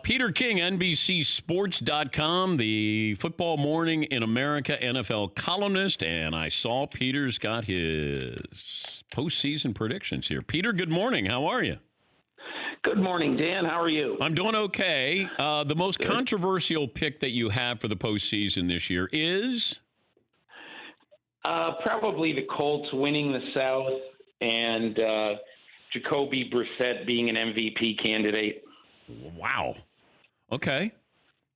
Peter King, NBCSports.com, the Football Morning in America NFL columnist, and I saw Peter's got his postseason predictions here. Peter, good morning. How are you? Good morning, Dan. How are you? I'm doing okay. The most controversial pick that you have for the postseason this year is? Probably the Colts winning the South and Jacoby Brissett being an MVP candidate. Wow. Okay.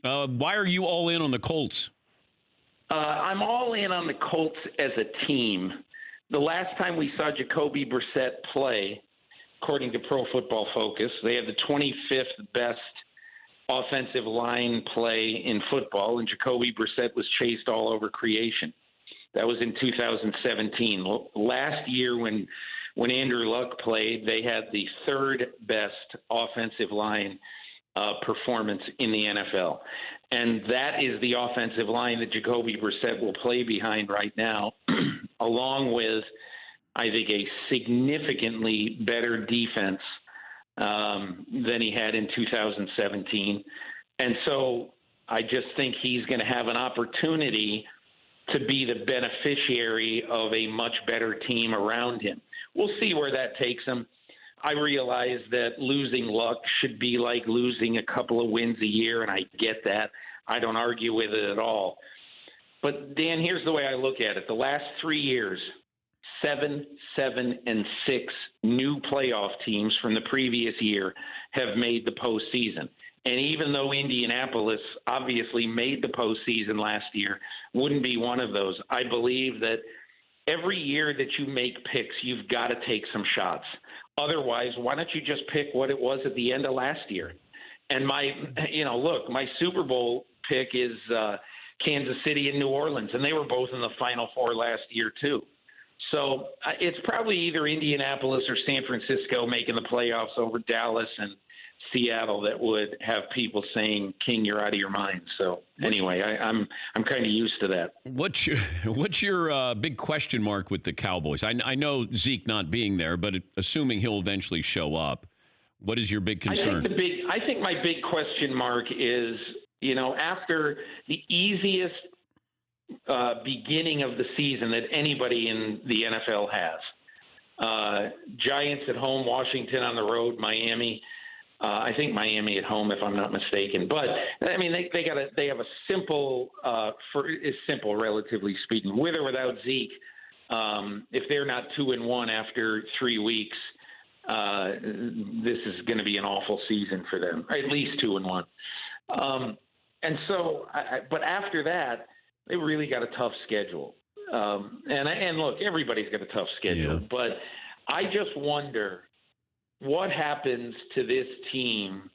Why are you all in on the Colts? I'm all in on the Colts as a team. The last time we saw Jacoby Brissett play, according to Pro Football Focus, they had the 25th best offensive line play in football, and Jacoby Brissett was chased all over creation. That was in 2017. Last year, when Andrew Luck played, they had the third best offensive line performance in the NFL. And that is the offensive line that Jacoby Brissett will play behind right now, along with, I think, a significantly better defense than he had in 2017. And so I just think he's going to have an opportunity to be the beneficiary of a much better team around him. We'll see where that takes him. I realize that losing Luck should be like losing a couple of wins a year, and I get that. I don't argue with it at all. But, Dan, here's the way I look at it. The last 3 years, 7, 7, and 6 new playoff teams from the previous year have made the postseason. And even though Indianapolis obviously made the postseason last year, wouldn't be one of those. I believe that every year that you make picks, you've got to take some shots. Otherwise, why don't you just pick what it was at the end of last year? And my Super Bowl pick is Kansas City and New Orleans, and they were both in the Final Four last year too. So it's probably either Indianapolis or San Francisco making the playoffs over Dallas and Seattle that would have people saying, "King, you're out of your mind." So anyway, I'm kind of used to that. What's your big question mark with the Cowboys? I know Zeke not being there, but assuming he'll eventually show up, what is your big concern? I think my big question mark is, after the easiest beginning of the season that anybody in the NFL has, Giants at home, Washington on the road, Miami. I think Miami at home, if I'm not mistaken. But I mean, they have a simple, simple relatively speaking, with or without Zeke. If they're not 2-1 after 3 weeks, this is going to be an awful season for them. At least 2-1. And so, but after that, they really got a tough schedule. And look, everybody's got a tough schedule. Yeah. But I just wonder what happens to this team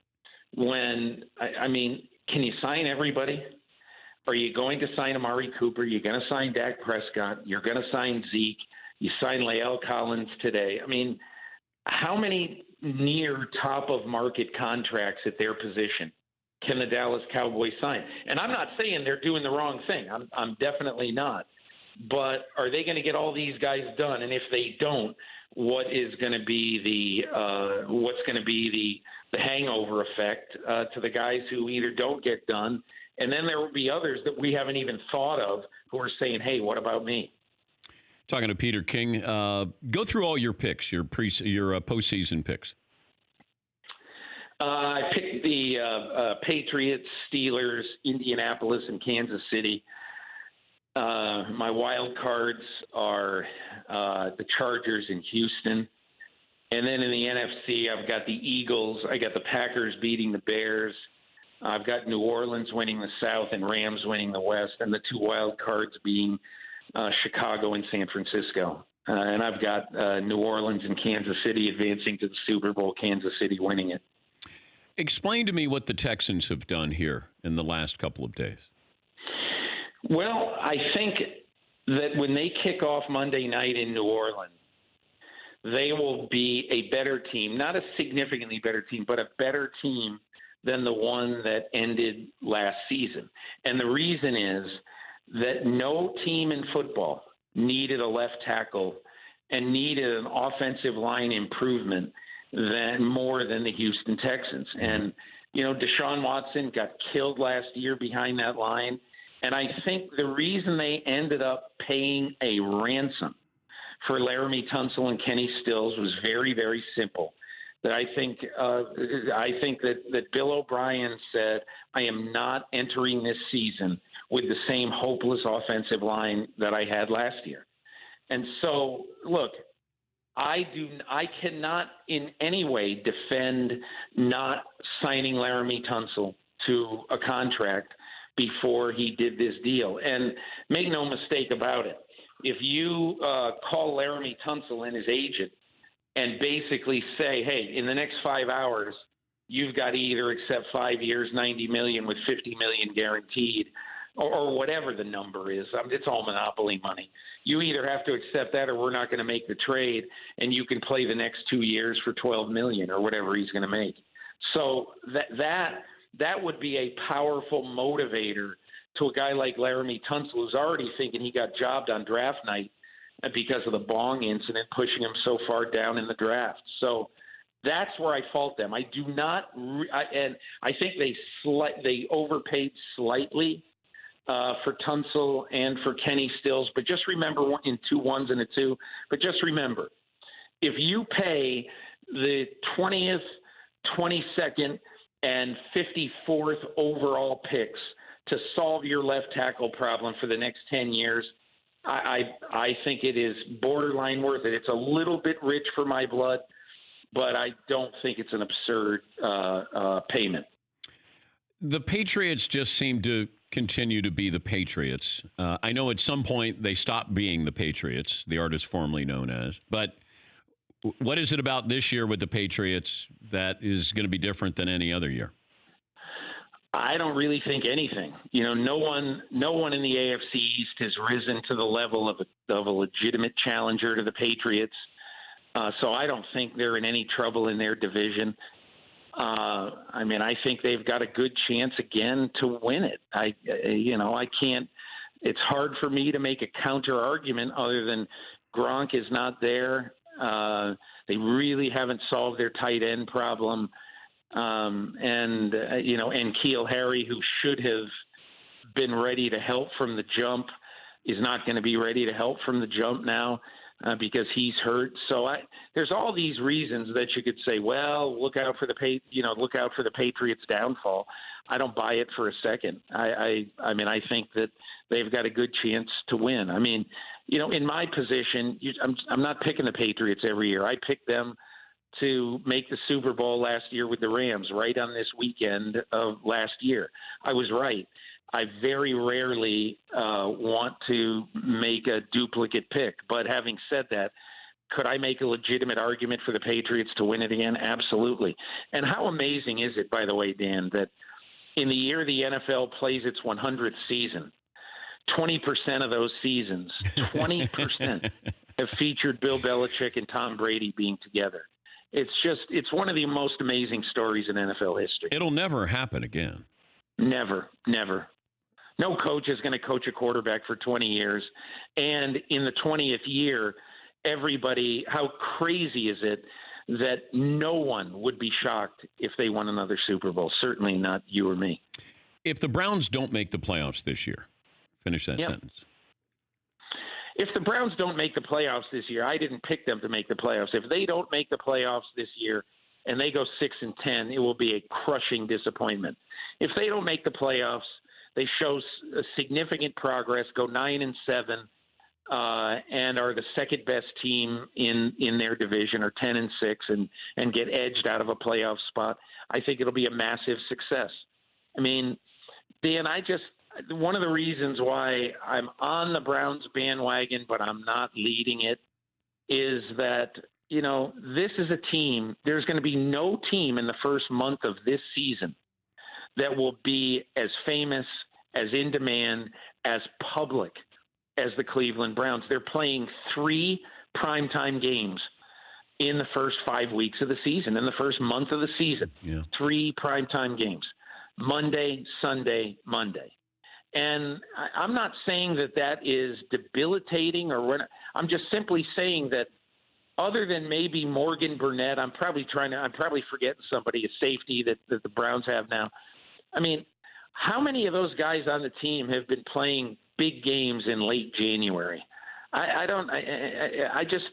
when, can you sign everybody? Are you going to sign Amari Cooper? You're going to sign Dak Prescott. You're going to sign Zeke. You signed Lael Collins today. I mean, how many near top-of-market contracts at their position can the Dallas Cowboys sign? And I'm not saying they're doing the wrong thing. I'm definitely not. But are they going to get all these guys done? And if they don't, what is going to be the hangover effect to the guys who either don't get done, and then there will be others that we haven't even thought of who are saying, "Hey, what about me?" Talking to Peter King, go through all your picks, your postseason picks. I picked the Patriots, Steelers, Indianapolis, and Kansas City. My wild cards are the Chargers in Houston. And then in the NFC, I've got the Eagles. I got the Packers beating the Bears. I've got New Orleans winning the South and Rams winning the West. And the two wild cards being Chicago and San Francisco. And I've got New Orleans and Kansas City advancing to the Super Bowl, Kansas City winning it. Explain to me what the Texans have done here in the last couple of days. Well, I think that when they kick off Monday night in New Orleans, they will be a better team, not a significantly better team, but a better team than the one that ended last season. And the reason is that no team in football needed a left tackle and needed an offensive line improvement more than the Houston Texans. And Deshaun Watson got killed last year behind that line. And I think the reason they ended up paying a ransom for Laramie Tunsil and Kenny Stills was very, very simple. That I think that Bill O'Brien said, I am not entering this season with the same hopeless offensive line that I had last year. And so, look, I cannot in any way defend not signing Laramie Tunsil to a contract before he did this deal. And make no mistake about it, if you call Laramie Tunsil and his agent and basically say, hey, in the next 5 hours, you've got to either accept 5 years, $90 million with $50 million guaranteed, or whatever the number is. It's all monopoly money. You either have to accept that or we're not going to make the trade, and you can play the next 2 years for $12 million or whatever he's going to make. So that would be a powerful motivator to a guy like Laramie Tunsil, who's already thinking he got jobbed on draft night because of the bong incident, pushing him so far down in the draft. So that's where I fault them. I do not, and I think they overpaid slightly for Tunsil and for Kenny Stills. But just remember, in 2 1s and a 2. But just remember, if you pay the 20th, 22nd, and 54th overall picks to solve your left tackle problem for the next 10 years, I think it is borderline worth it. It's a little bit rich for my blood, but I don't think it's an absurd payment. The Patriots just seem to continue to be the Patriots. I know at some point they stopped being the Patriots, the artist formerly known as, but what is it about this year with the Patriots that is going to be different than any other year? I don't really think anything. No one in the AFC East has risen to the level of a legitimate challenger to the Patriots. So I don't think they're in any trouble in their division. I think they've got a good chance again to win it. I can't. It's hard for me to make a counter argument other than Gronk is not there. They really haven't solved their tight end problem. And N'Keal Harry, who should have been ready to help from the jump, is not going to be ready to help from the jump now because he's hurt. So there's all these reasons that you could say, well, look out for the Patriots' downfall. I don't buy it for a second. I think that they've got a good chance to win. In my position, I'm not picking the Patriots every year. I pick them to make the Super Bowl last year with the Rams right on this weekend of last year. I was right. I very rarely want to make a duplicate pick. But having said that, could I make a legitimate argument for the Patriots to win it again? Absolutely. And how amazing is it, by the way, Dan, that in the year the NFL plays its 100th season, 20% of those seasons, 20% have featured Bill Belichick and Tom Brady being together. It's one of the most amazing stories in NFL history. It'll never happen again. Never. No coach is going to coach a quarterback for 20 years. And in the 20th year, how crazy is it that no one would be shocked if they won another Super Bowl? Certainly not you or me. If the Browns don't make the playoffs this year, finish that sentence. If the Browns don't make the playoffs this year, I didn't pick them to make the playoffs. If they don't make the playoffs this year and they go 6-10, it will be a crushing disappointment. If they don't make the playoffs, they show significant progress, go 9-7, and are the second best team in their division, or 10-6, and get edged out of a playoff spot. I think it'll be a massive success. Dan, one of the reasons why I'm on the Browns bandwagon, but I'm not leading it, is that, this is a team. There's going to be no team in the first month of this season that will be as famous, as in demand, as public as the Cleveland Browns. They're playing 3 primetime games in the first 5 weeks of the season, in the first month of the season. Yeah. 3 primetime games, Monday, Sunday, Monday. And I'm not saying that is debilitating, I'm just simply saying that other than maybe Morgan Burnett, I'm probably forgetting somebody, a safety that the Browns have now. I mean, how many of those guys on the team have been playing big games in late January? I just,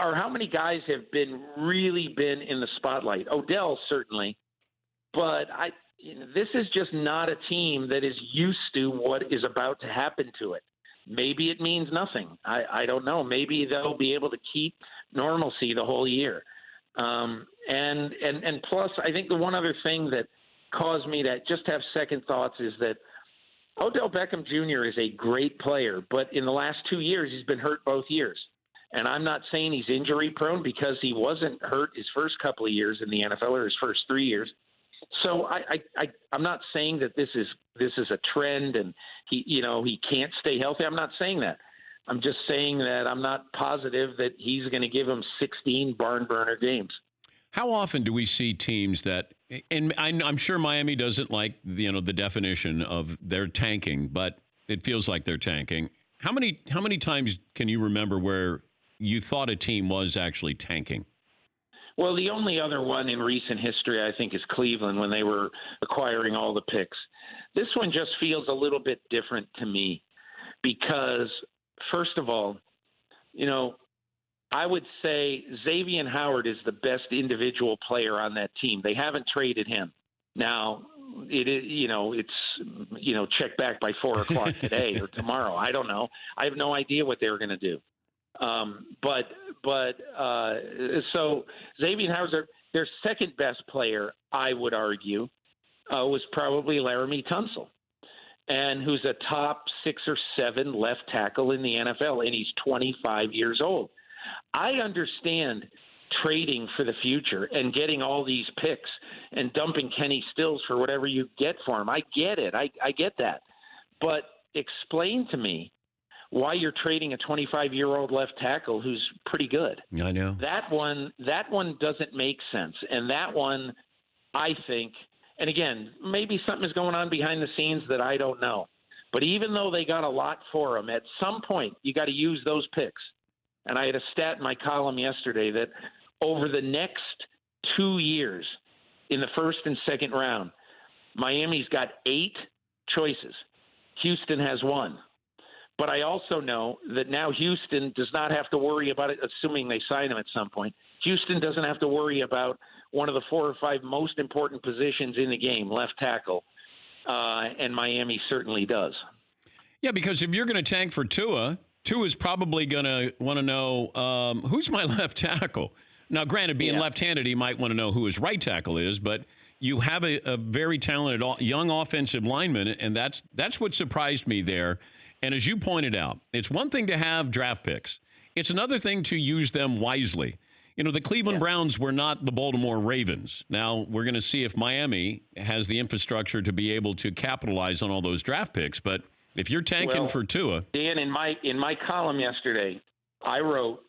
or how many guys have really been in the spotlight? Odell, certainly. But this is just not a team that is used to what is about to happen to it. Maybe it means nothing. I don't know. Maybe they'll be able to keep normalcy the whole year. And plus, I think the one other thing that caused me to just have second thoughts is that Odell Beckham Jr. is a great player, but in the last 2 years, he's been hurt both years. And I'm not saying he's injury prone because he wasn't hurt his first couple of years in the NFL or his first 3 years. So I'm not saying that this is a trend and he can't stay healthy. I'm not saying that. I'm just saying that I'm not positive that he's going to give him 16 barn burner games. How often do we see teams that, and I'm sure Miami doesn't like the definition of they're tanking, but it feels like they're tanking. How many times can you remember where you thought a team was actually tanking? Well, the only other one in recent history, I think, is Cleveland when they were acquiring all the picks. This one just feels a little bit different to me because, first of all, I would say Xavier Howard is the best individual player on that team. They haven't traded him. Now, it's check back by 4:00 today or tomorrow. I don't know. I have no idea what they're going to do. So Xavier Howard, their second best player, I would argue, was probably Laramie Tunsil, and who's a top 6 or 7 left tackle in the NFL, and he's 25 years old. I understand trading for the future and getting all these picks and dumping Kenny Stills for whatever you get for him. I get it. I get that. But explain to me why you're trading a 25-year-old left tackle who's pretty good. I know. That one doesn't make sense. And that one, I think, and again, maybe something is going on behind the scenes that I don't know. But even though they got a lot for him, at some point you got to use those picks. And I had a stat in my column yesterday that over the next 2 years, in the first and second round, Miami's got 8 choices. Houston has 1. But I also know that now Houston does not have to worry about it, assuming they sign him at some point. Houston doesn't have to worry about one of the 4 or 5 most important positions in the game, left tackle, and Miami certainly does. Yeah, because if you're going to tank for Tua's probably going to want to know who's my left tackle. Now, granted, being left-handed, he might want to know who his right tackle is, but you have a very talented young offensive lineman, and that's what surprised me there. And as you pointed out, it's one thing to have draft picks. It's another thing to use them wisely. The Cleveland Browns were not the Baltimore Ravens. Now, we're going to see if Miami has the infrastructure to be able to capitalize on all those draft picks. But if you're tanking for Tua. Dan, in my column yesterday, I wrote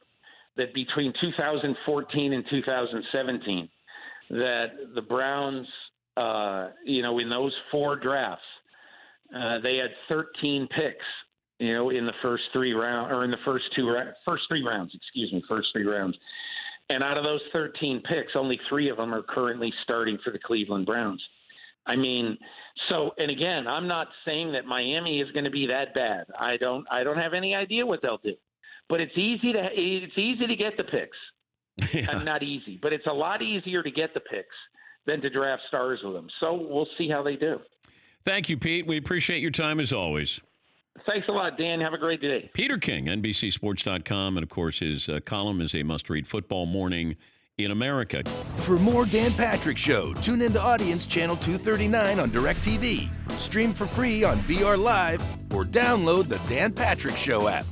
that between 2014 and 2017, that the Browns, in those 4 drafts, they had 13 picks, in the first 3 rounds, or in the first 3 rounds. And out of those 13 picks, only 3 of them are currently starting for the Cleveland Browns. I mean, and again, I'm not saying that Miami is going to be that bad. I don't have any idea what they'll do, but it's easy to get the picks. Yeah. Not easy, but it's a lot easier to get the picks than to draft stars with them. So we'll see how they do. Thank you, Pete. We appreciate your time as always. Thanks a lot, Dan. Have a great day. Peter King, NBCSports.com, and of course his column is a must-read Football Morning in America. For more Dan Patrick Show, tune into Audience Channel 239 on DirecTV. Stream for free on BR Live or download the Dan Patrick Show app.